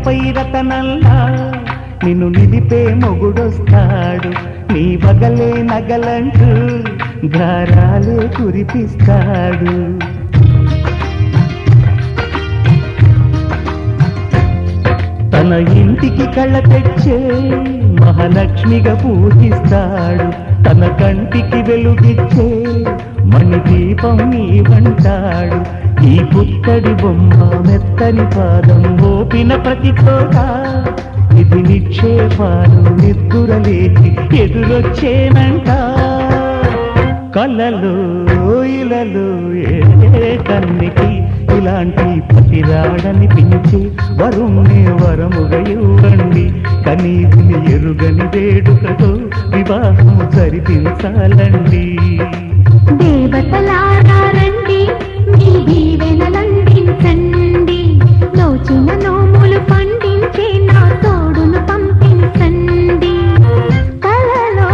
మెడపై రతనల్లా నిన్ను నిలిపే మొగుడొస్తాడు. నీ బగలే నగలంటూ గారాలే కురిపిస్తాడు. తన ఇంటికి కళ్ళ తెచ్చే మహాలక్ష్మిగా పూజిస్తాడు. తన కంటికి వెలుగిచ్చే మణిదీపం నీవంటాడు. ఈ పుత్తడి బొమ్మ మెత్తని పాదం మోపిన ప్రతి చోట ఇది నిక్షేపాలు నిద్దురలేచి ఎదురొచ్చేనంట. కళ్ళలో ఇలలో ఏ కన్నికి ఇలాంటి పతిరాడనిపించే వరుణ్ణి వరముగా ఇవ్వండి. కనీసిని ఎరుగని వేడుకతో వివాహం జరిపించాలండి. దేవతలారండి మీ దీవెనలందించండి. నోచిన నోములు పండించే నా తోడును పంపించండి. కలలో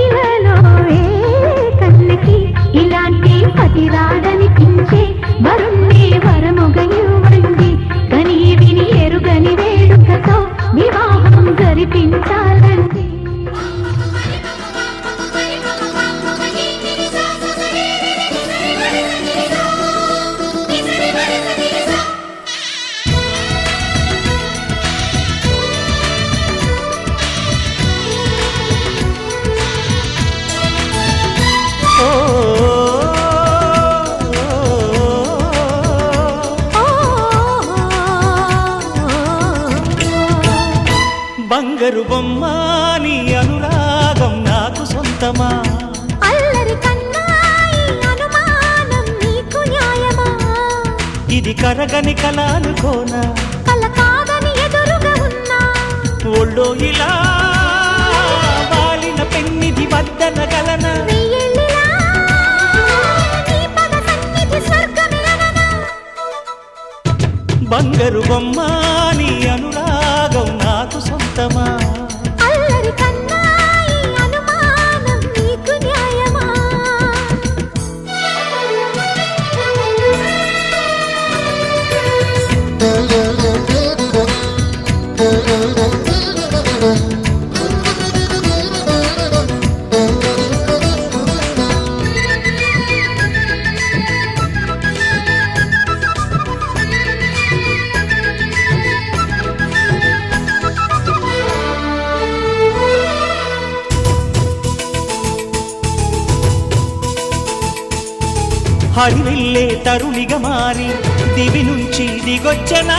ఇలలో ఏ కన్నుకి ఇలాంటి పతిరాడనిపించే వరుణ్ణి వరముగా ఇవ్వండి. కని విని ఎరుగని వేడుకతో వివాహం జరిపించాలండి. బంగారు బొమ్మ నీ అనురాగం నాకు సొంతమా? అల్లరి కన్నాయి అనుమానం నీకు న్యాయమా? ఇది కరగని కల అనుకోనా? కల కాదని ఎదురుగా ఉన్నా ఒళ్ళో ఇలా వాలిన పెన్నిది వద్దన గలనా? వెయ్యేళ్ళిలా నీ పద సన్నిధి స్వర్గమే అననా? బంగారు బొమ్మ నీ అనురాగం నాకు సొంతమా? అల్లరి కన్నాయి అనుమానం నీకు న్యాయమా? హరివిల్లే తరుణిగా మారి దివి నుంచి దిగొచ్చనా?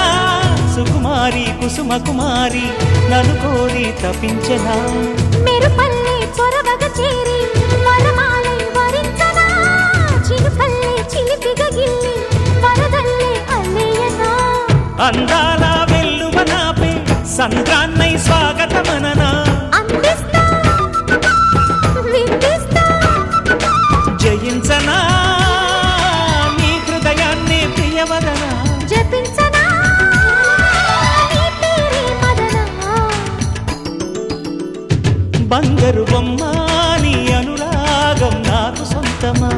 సుకుమారి కుసుమ కుమారి నన్ను కోరి తపించనా? మెరుపల్లే చొరవగా చేరి వరమాలై వరించనా? చిలుకల్లే చిలిపిగా గిల్లి వరదల్లే అల్లేయనా? అందాల వెల్లువ నాపే సంద్రాన్నై స్వాగతమననా? అందిస్తా విందిస్తా జయించనా నీ హృదయాన్ని ప్రియవదనా? జపించనా నీ పేరే మదనా? బంగారు బొమ్మ నీ అనురాగం నాకు సొంతమా?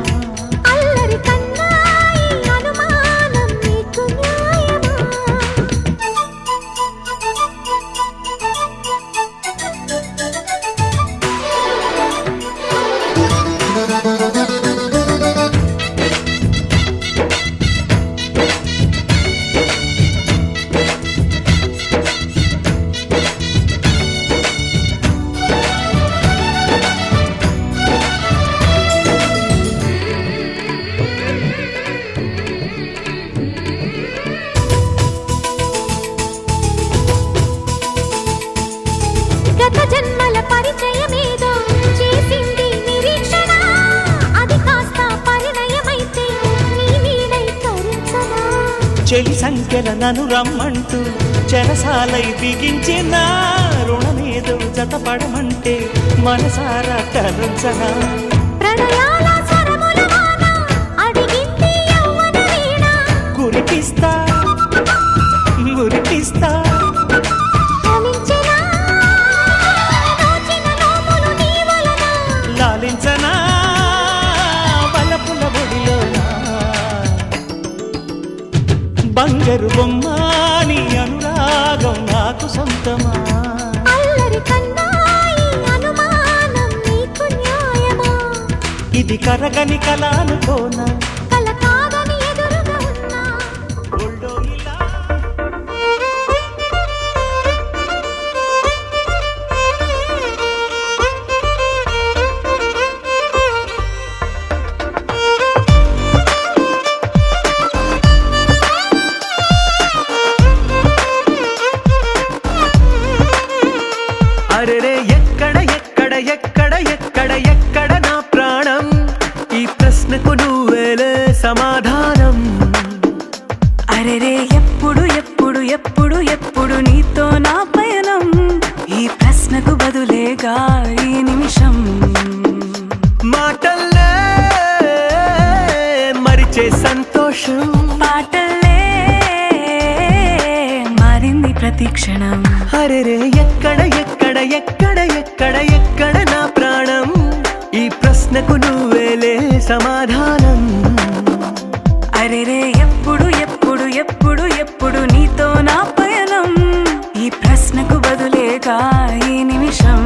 అల్లరి కన్నాయి అనుమానం నీకు న్యాయమా? గత జన్మల పరిచయమేదో చేసింది నిరీక్షణ. అది కాస్త పరిణయమైతే నీ నీడై తరించనా? చెలి సంఖ్యల నన్ను రమ్మంటూ చెరసాలై బిగించిన రుణమేదో జతపడమంటే మనసారా తరంచనా? ప్రణయాల స్వరముల వాన అడిగింది యవ్వన వీణ. కురిపిస్తా మురిపిస్తా ఫలించెనా నోచిన నోములు నీ వలన? లాలించనా బలపుల ఒడిలోనా? బంగారు బొమ్మ నీ అనురాగం నాకు సొంతమా అల్లరి కన్నా ఈ అనుమానం నీకు న్యాయమా ఇది కరగని కల అనుకోనా కల కాదని ఎదురుగా ఉన్నా ఒళ్ళో ఇలా అరెరే ఎక్కడ ఎక్కడ ఎక్కడ ఎక్కడ ఎక్కడ నా ప్రాణం ఈ ప్రశ్నకు నువ్వేలే సమాధానం అరెరే ఎప్పుడు ఎప్పుడు ఎప్పుడు ఎప్పుడు నీతో నా పయనం ఈ ప్రశ్నకు బదులేగా ఈ నిమిషం మాటల్లే మరిచే సంతోషం పాటలే మారింది ప్రతి క్షణం అరెరే ఎక్కడ ఎక్కడ ఎక్కడ ఎక్కడ ఎక్కడ నా ప్రాణం ఈ ప్రశ్నకు నువ్వేలే సమాధానం అరెరే ఎప్పుడు ఎప్పుడు ఎప్పుడు ఎప్పుడు నీతో నా పయనం ఈ ప్రశ్నకు బదులేగా ఈ నిమిషం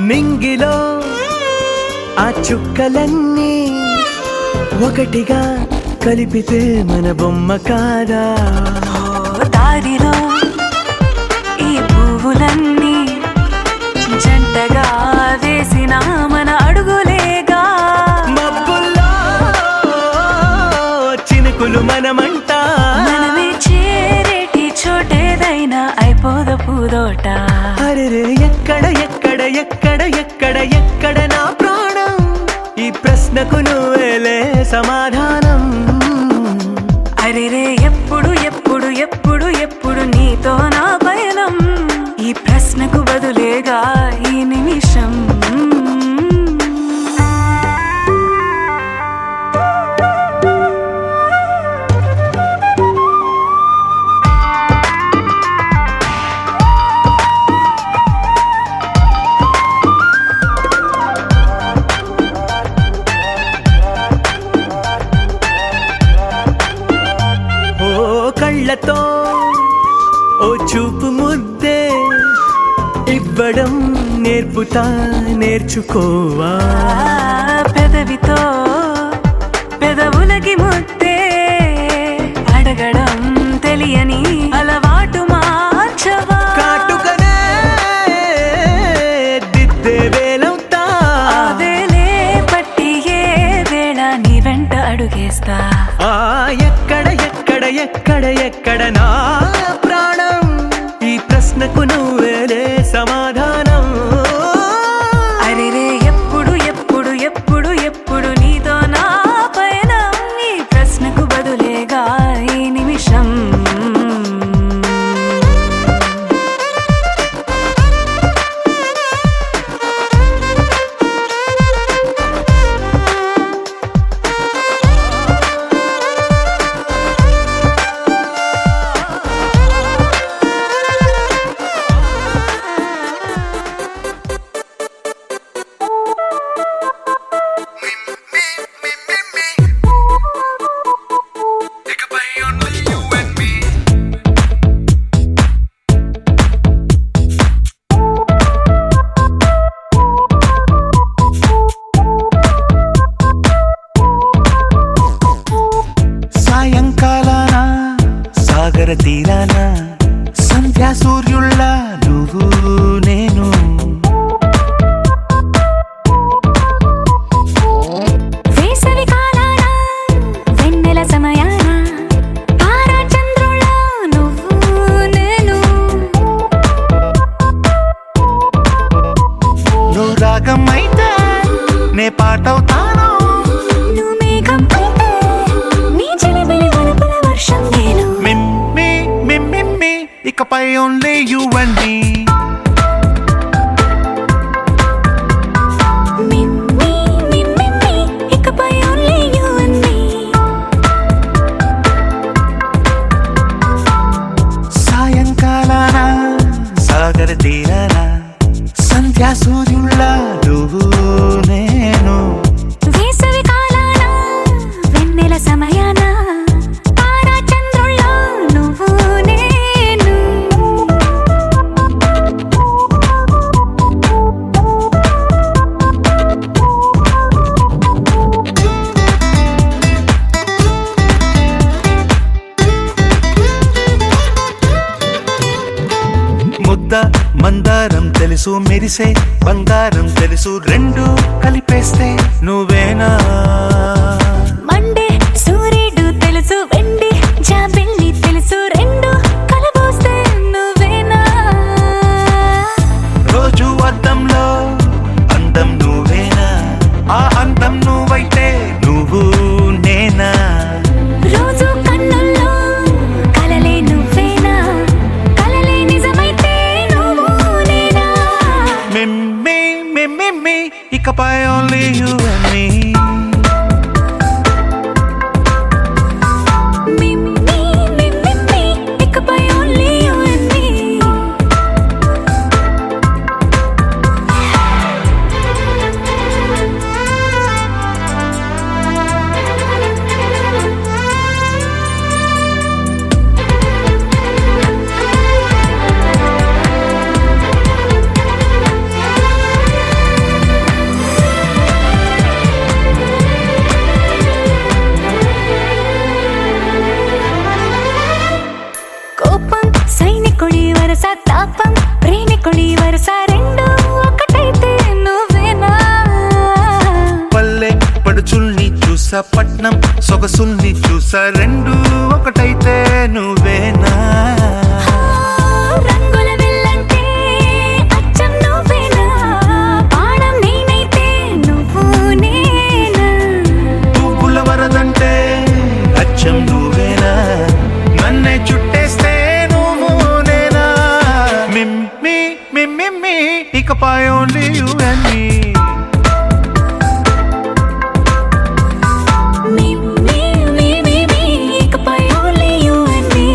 నింగిలో ఆ చుక్కలన్నీ ఒకటిగా కలిపితే మన బొమ్మ కాదా ఓ దారిలో ఈ పువ్వులన్నీ జంటగా వేసిన మన అడుగులేగా మబ్బుల్లో చినుకులు మనమంట మనమే చేరేటి చోటేదైనా అయిపోద పూదోట అరెరే ఎక్కడ ఎక్కడ ఎక్కడ ఎక్కడ ఎక్కడ నా ప్రాణం ఈ ప్రశ్నకు నువ్వేలే సమాధానం అరెరే ఎప్పుడు ఎప్పుడు ఎప్పుడు ఎప్పుడు నీతో నా పయనం ఈ ప్రశ్నకు బదులేగా ఈ నిమిషం ఓ కళ్ళతో ఓ చూపు ముద్దే ఇవ్వడం నేర్పుతా నేర్చుకోవా పెదవితో పెదవులకి ముద్దే అడగడం తెలియని అలవాటు మార్చవా కాటుకనే దిద్దే వేలవుతా వేలే పట్టి ఏ వేళ నీ వెంట అడుగేస్తా ఆ ఎక్కడ ఎక్కడ ఎక్కడ ఎక్కడ నా ప్రాణం ఈ ప్రశ్నకు నువ్వేలే సమాధానం అరెరే ఎప్పుడు ఎప్పుడు ఎప్పుడు ఎప్పుడు నీతో నా పయనం ఈ ప్రశ్నకు బదులేగా ఈ నిమిషం ఇకపై only you and me. Me, me, me, me, me. ఇకపై only you and me. సాయంకాలాన సాగర తీరాన సంధ్యా సూర్యుళ్ళ నువ్వు నేను. వేసవి కాలాన వెన్నెల సమయాన తారా చంద్రుల్లో నువ్వు నేను. ముద్ద మందారం తెలుసు మెరిసే బంగారం తెలుసు రెండు కలిపేస్తే నువ్వేనా. మండే సూర్యుడు తెలుసు వెండి జాబిల్లి తెలుసు రెండు కలబోస్తే నువ్వేనా. రోజు అద్దంలో అందం నువ్వేనా, ఆ అందం నువ్వైతే నువ్వు నేనా. రోజు కన్నుల్లో కలలే నువ్వేనా, కలలే నిజమైతే నువ్వు నేనా. మిమ్మి మిమ్మి ఇకపై only you and me. Me, me, me, me, me. ఇకపై only you and me. కోపం సైనికుడి వరస తాపం ప్రేమికుడి వరస రెండు ఒకటైతే నువ్వేనా. పల్లె పడుచుల్ని చూసా పట్నం సొగసుల్ని చూసా రెండు ఒకటైతే నువ్వేనా. రంగుల విల్లంటే అచ్చం నువ్వేనా, బాణం నేనైతే నువ్వు నేనా. పువ్వుల వరదంటే అచ్చం నువ్వేనా, నన్నే చుట్టేస్తే నువ్వు నేనా. మిమ్మి మిమ్మి ఇకపై only you and me. Me, me, me, me, me. ఇకపై only you and me.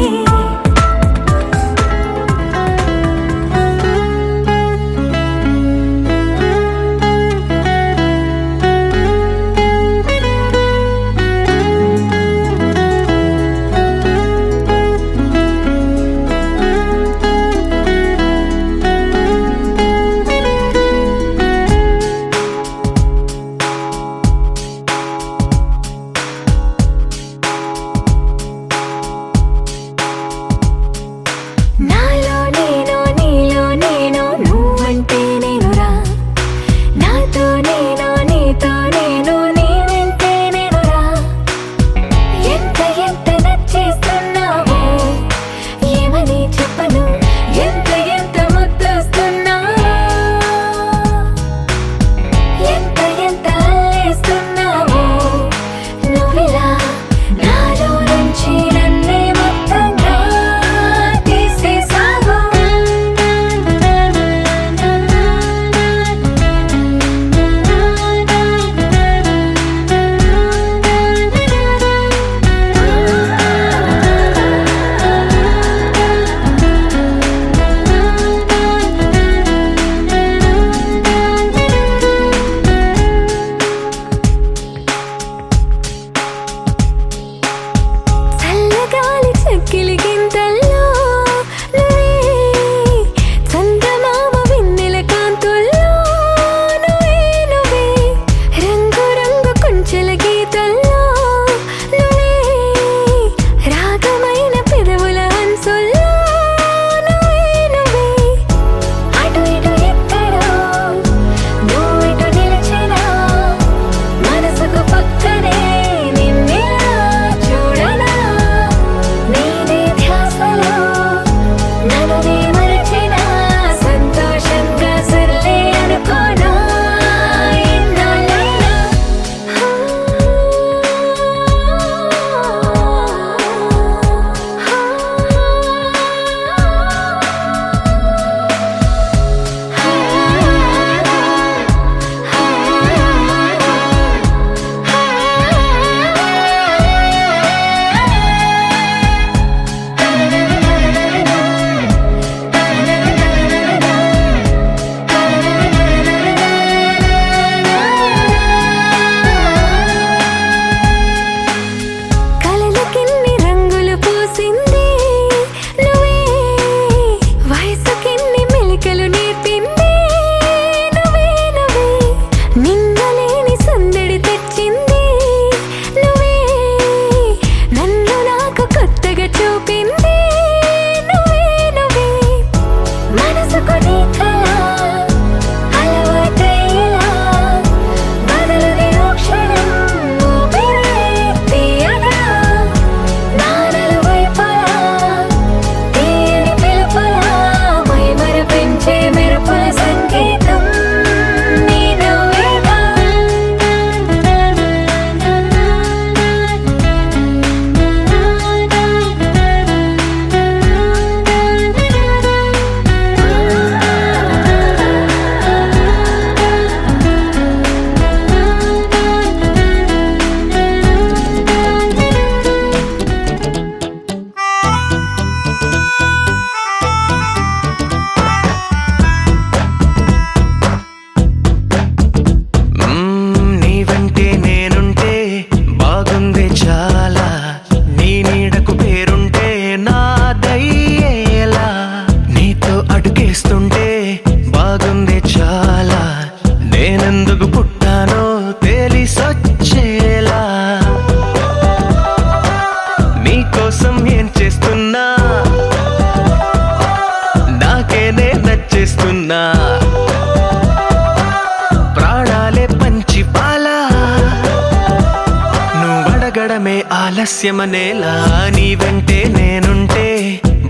ఎక్కడమే ఆలస్యమనేలా నీ వెంటే నేనుంటే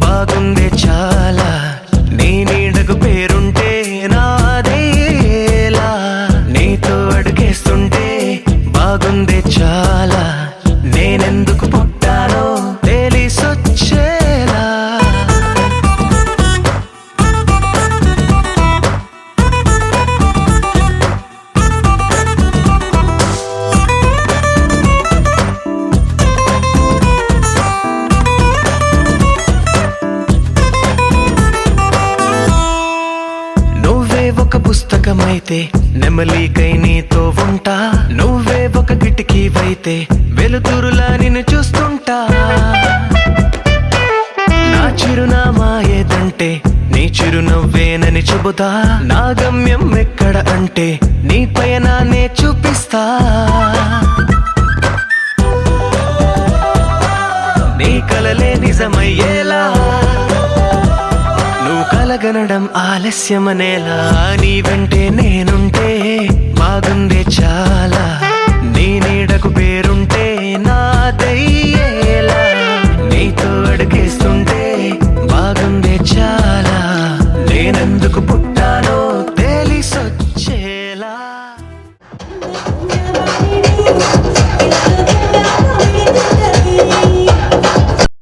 బాగుందే చాలా నీ నీడకు పేరుంటే నాదేలా నీతో అడుగేస్తుంటే బాగుందే చాలా నేనెందుకు పుట్టానో తెలిసొచ్చేలా నువ్వే ఒక పుస్తకమైతే నెమలికై నీతో ఉంటా నువ్వే ఒక కిటికీవైతే వెలుతురులా నిన్ను చూస్తుంటా నా చిరునామా ఏదంటే నీ చిరునవ్వేనని చెబుతా నా గమ్యం ఎక్కడ అంటే నీ పయనాన్నే చూపిస్తా నీ కలలే నిజమయ్యేలా నువ్వు కలగనడం ఆలస్యమనేలా నీ వెంటే నేనుంటే బాగుందే చాలా నీ నీడకు పేరు